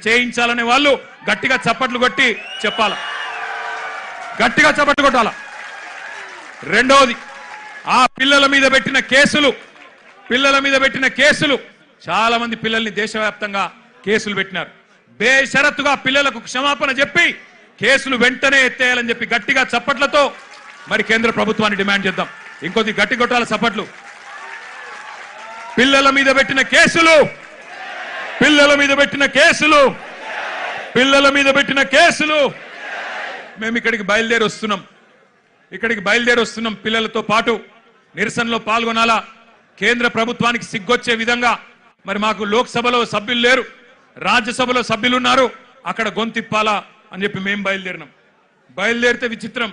చేయించాలనే వాళ్ళు గట్టిగా చప్పట్లు కొట్టి చెప్పాల, గట్టిగా చప్పట్లు కొట్టాల. రెండోది, ఆ పిల్లల మీద పెట్టిన కేసులు చాలా మంది పిల్లల్ని దేశవ్యాప్తంగా కేసులు పెట్టినారు. బేషరతుగా పిల్లలకు క్షమాపణ చెప్పి కేసులు వెంటనే ఎత్తేయాలని చెప్పి గట్టిగా చప్పట్లతో మరి కేంద్ర ప్రభుత్వాన్ని డిమాండ్ చేద్దాం. ఇంకొద్ది గట్టి కొట్టాల చప్పట్లు. పిల్లల మీద పెట్టిన కేసులు మేము ఇక్కడికి బయలుదేరి వస్తున్నాం. పిల్లలతో పాటు నిరసనలో పాల్గొనాలా. కేంద్ర ప్రభుత్వానికి సిగ్గొచ్చే విధంగా మరి మాకు లోక్సభలో సభ్యులు లేరు, రాజ్యసభలో సభ్యులు ఉన్నారు, అక్కడ గొంతిప్పాలా అని చెప్పి మేము బయలుదేరితే విచిత్రం,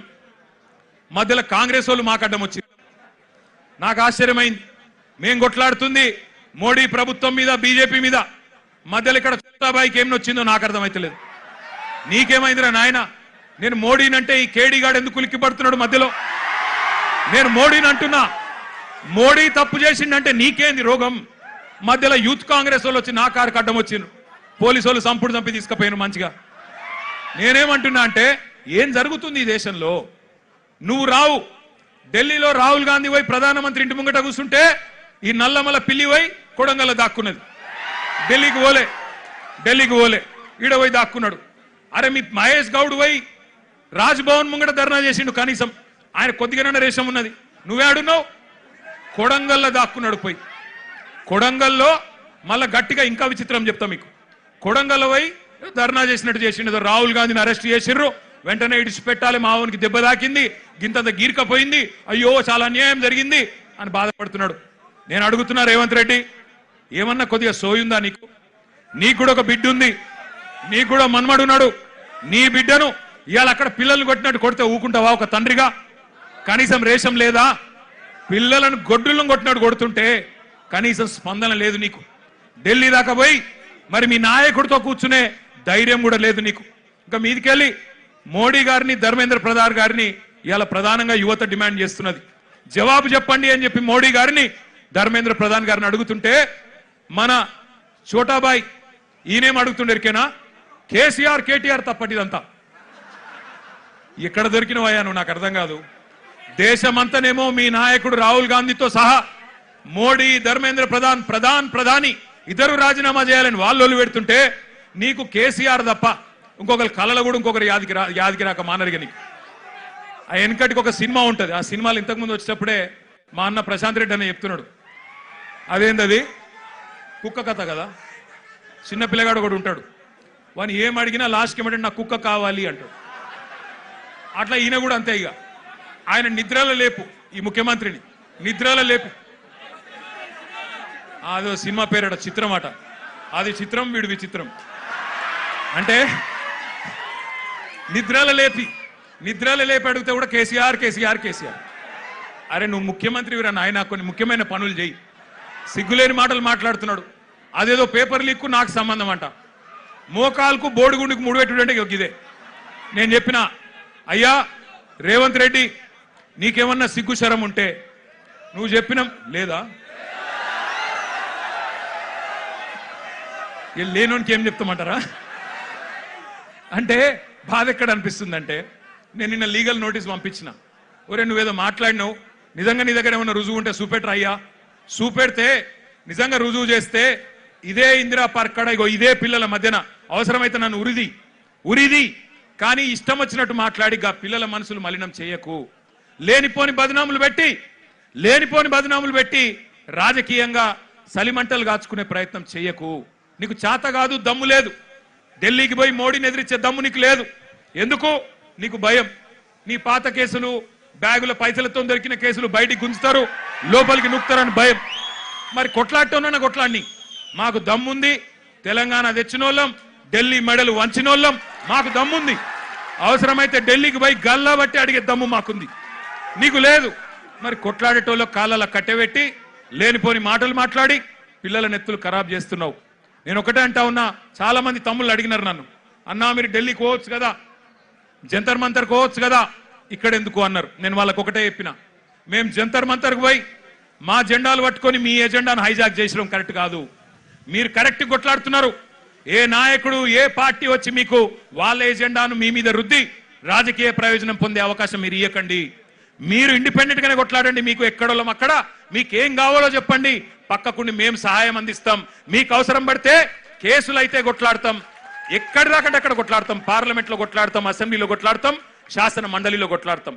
మధ్యలో కాంగ్రెస్ వాళ్ళు మాకు అడ్డం వచ్చింది. నాకు ఆశ్చర్యమైంది. మేం కొట్లాడుతుంది మోడీ ప్రభుత్వం మీద, బీజేపీ మీద, మధ్యలో ఇక్కడ చోటాబాయికి ఏం నొచ్చిందో నాకు అర్థమైతలేదు. నీకేమైందిరా నాయన? నేను మోడీనంటే ఈ కేడీగాడు ఎందుకు ఉలిక్కిపడుతున్నాడు మధ్యలో? నేను మోడీని అంటున్నా. మోడీ తప్పు చేసిండంటే నీకేంది రోగం? మధ్యలో యూత్ కాంగ్రెస్ వాళ్ళు వచ్చి నా కారుకు అడ్డం వచ్చిండ్రు, పోలీసు వాళ్ళు చంపి తీసుకుపోయారు మంచిగా. నేనేమంటున్నా అంటే, ఏం జరుగుతుంది ఈ దేశంలో? నువ్వు రావు, ఢిల్లీలో రాహుల్ గాంధీ పోయి ప్రధానమంత్రి ఇంటి ముంగట కూర్చుంటే ఈ నల్లమల పిల్లి పోయి కొడంగల్లో దాక్కున్నది. ఢిల్లీకి పోలే ఈడ పోయి దాక్కున్నాడు. అరే మీ మహేష్ గౌడ్ పోయి రాజ్భవన్ ముంగట ధర్నా చేసిండు, కనీసం ఆయన కొద్దిగానే రేషం ఉన్నది. నువ్వే ఆడున్నావు, కొడంగల్లో దాక్కున్నాడు. పోయి కొడంగల్లో మళ్ళా గట్టిగా ఇంకా విచిత్రం చెప్తా మీకు. కొడంగల్లో పోయి ధర్నా చేసినట్టు చేసిండు. రాహుల్ గాంధీని అరెస్ట్ చేసిర్రు, వెంటనే ఇడిచిపెట్టాలి, మావునికి దెబ్బ తాకింది, గింతంత గీర్కపోయింది, అయ్యో చాలా అన్యాయం జరిగింది అని బాధపడుతున్నాడు. నేను అడుగుతున్నా రేవంత్ రెడ్డి, ఏమన్నా కొద్దిగా సోయుందా నీకు? నీకు కూడా ఒక బిడ్డ ఉంది, నీకు కూడా మన్మడున్నాడు. నీ బిడ్డను ఇవాళ అక్కడ పిల్లల్ని కొట్టినట్టు కొడితే ఊకుంటావా ఒక తండ్రిగా? కనీసం రేషం లేదా? పిల్లలను గొడ్డులను కొట్టినట్టు కొడుతుంటే కనీసం స్పందన లేదు నీకు. ఢిల్లీ దాకా పోయి మరి మీ నాయకుడితో కూర్చునే ధైర్యం కూడా లేదు నీకు. ఇంకా మీదికెళ్ళి మోడీ గారిని, ధర్మేంద్ర ప్రధాన్ గారిని ఇవాళ ప్రధానంగా యువత డిమాండ్ చేస్తున్నది. జవాబు చెప్పండి అని చెప్పి మోడీ గారిని, ధర్మేంద్ర ప్రధాన్ గారిని అడుగుతుంటే మన చోటాబాయ్ ఈయనేం అడుగుతుండేరికేనా? కేసీఆర్ కేటీఆర్ తప్పటిదంతా ఎక్కడ దొరికినవయ్యా నువ్వు? నాకు అర్థం కాదు. దేశమంతనేమో మీ నాయకుడు రాహుల్ గాంధీతో సహా మోడీ, ధర్మేంద్ర ప్రధాని ఇద్దరు రాజీనామా చేయాలని వాళ్ళు పెడుతుంటే నీకు కేసీఆర్ తప్ప ఇంకొకరు కళలు కూడా ఇంకొకరు యాదికి రాక మానరిగా నీకు. ఆ వెనకటికి ఒక సినిమా ఉంటుంది, ఆ సినిమాలు ఇంతకుముందు వచ్చేటప్పుడే మా అన్న ప్రశాంత్ రెడ్డి అని చెప్తున్నాడు. అదేంటది? కుక్క కథ కదా. చిన్న పిల్లగాడు కూడా ఉంటాడు, వాని ఏం అడిగినా లాస్ట్కి ఏమంటే నాకు కుక్క కావాలి అంటాడు. అట్లా ఈయన కూడా అంతే. ఇక ఆయన నిద్రలో లేపు, ఈ ముఖ్యమంత్రిని నిద్రలో లేపు. అదో సినిమా పేరట, చిత్రం అట. అది చిత్రం, వీడు విచిత్రం. అంటే నిద్రలో లేపి అడిగితే కూడా కేసీఆర్. అరే నువ్వు ముఖ్యమంత్రి వీరా నాయన, కొన్ని ముఖ్యమైన పనులు చేయి. సిగ్గులేని మాటలు మాట్లాడుతున్నాడు. అదేదో పేపర్ లీక్కు నాకు సంబంధం అంట. మోకాలకు బోడిగుండికి ముడిపెట్టుడంటే ఇదే. నేను చెప్పిన, అయ్యా రేవంత్ రెడ్డి, నీకేమన్నా సిగ్గు శరం ఉంటే నువ్వు చెప్పిన లేదా? లేనోనికి ఏం చెప్తామంటారా? అంటే బాధ ఎక్కడ అనిపిస్తుందంటే, నేను నిన్న లీగల్ నోటీస్ పంపించిన. ఒరే నువ్వేదో మాట్లాడినావు, నిజంగా నీ దగ్గర ఏమన్నా రుజువు ఉంటే చూపెట్టరా అయ్యా. చూపెడితే నిజంగా రుజువు చేస్తే ఇదే ఇందిరా పార్క్ కాడ ఇగో ఇదే పిల్లల మధ్యన అవసరమైతే నన్ను ఉరిది కానీ ఇష్టం వచ్చినట్టు మాట్లాడి పిల్లల మనసులు మలినం చేయకు. లేనిపోని బదనాములు పెట్టి రాజకీయంగా సలిమంటలు కాచుకునే ప్రయత్నం చేయకు. నీకు చేత కాదు, దమ్ము లేదు. ఢిల్లీకి పోయి మోడీని ఎదిరించే దమ్ము నీకు లేదు. ఎందుకు? నీకు భయం. నీ పాత కేసులు, బ్యాగుల పైసలతో దొరికిన కేసులు బయటికి గుంజుతారు, లోపలికి నూకుతారని భయం. మరి కొట్లాడటం కొట్లాడిని. మాకు దమ్ముంది, తెలంగాణ తెచ్చినోళ్ళం, ఢిల్లీ మెడలు వంచినోళ్ళం, మాకు దమ్ముంది. అవసరమైతే ఢిల్లీకి పోయి గల్లా బట్టి అడిగే దమ్ము మాకుంది, నీకు లేదు. మరి కొట్లాడేటోళ్ళ కాళ్ళ కట్టెబెట్టి లేనిపోని మాటలు మాట్లాడి పిల్లల నెత్తులు ఖరాబ్ చేస్తున్నావు. నేను ఒకటే అంటా ఉన్నా, చాలా మంది తమ్ముళ్ళు అడిగినారు నన్ను, అన్నా మీరు ఢిల్లీకి పోవచ్చు కదా, జంతర్ మంతర్ పోవచ్చు కదా, ఇక్కడ ఎందుకు అన్నారు. నేను వాళ్ళకు ఒకటే చెప్పిన, మేము జంతర్ మంతర్కు పోయి మా జెండాలు పట్టుకొని మీ ఎజెండాను హైజాక్ చేసడం కరెక్ట్ కాదు. మీరు కరెక్ట్ కొట్లాడుతున్నారు, ఏ నాయకుడు ఏ పార్టీ వచ్చి మీకు వాళ్ళ ఎజెండాను మీ మీద రుద్ది రాజకీయ ప్రయోజనం పొందే అవకాశం మీరు ఇవ్వకండి. మీరు ఇండిపెండెంట్ గానే కొట్లాడండి. మీకు ఎక్కడోళ్ళం అక్కడ, మీకేం కావాలో చెప్పండి, పక్కకుండి మేము సహాయం అందిస్తాం. మీకు అవసరం పడితే కేసులు అయితే కొట్లాడతాం, ఎక్కడి దాకంటే అక్కడ కొట్లాడతాం, పార్లమెంట్లో కొట్లాడతాం, అసెంబ్లీలో కొట్లాడతాం, శాసన మండలిలో కొట్లాడతాం.